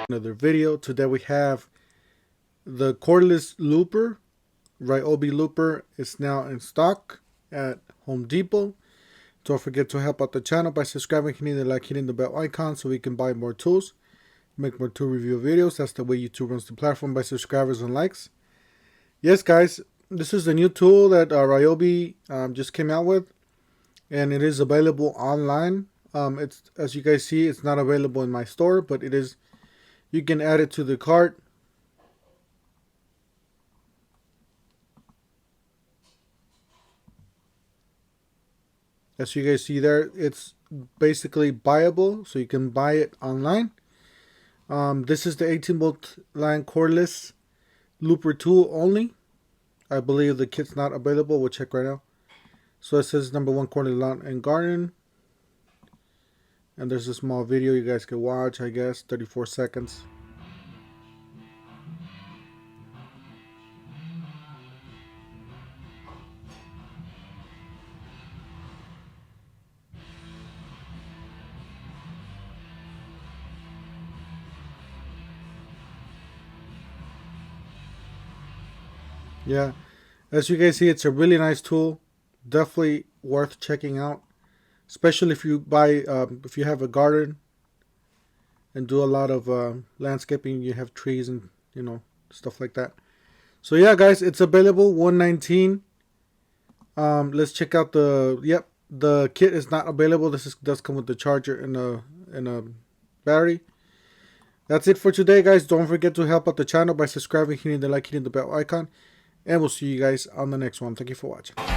Another video. Today we have the cordless looper. Ryobi looper is now in stock at Home Depot. Don't forget to help out the channel by subscribing, hitting the like, hitting the bell icon so we can buy more tools, make more tool review videos. That's the way YouTube runs the platform, by subscribers and likes. Yes, guys, this is the new tool that Ryobi just came out with, and it is available online. It's, as you guys see, it's not available in my store, but it is. You can add it to the cart. As you guys see there, it's basically buyable, so you can buy it online. This is the 18-volt line cordless looper tool only. I believe the kit's not available. We'll check right now. So it says #1 cordless lawn and garden. And there's a small video you guys can watch, I guess, 34 seconds. Yeah, as you guys see, it's a really nice tool. Definitely worth checking out, especially if you buy, if you have a garden and do a lot of landscaping. You have trees and stuff like that. So yeah, guys, it's available $119. Let's check out the. Yep, the kit is not available. Does come with the charger and a battery. That's it for today, guys. Don't forget to help out the channel by subscribing, hitting the like, hitting the bell icon. And we'll see you guys on the next one. Thank you for watching.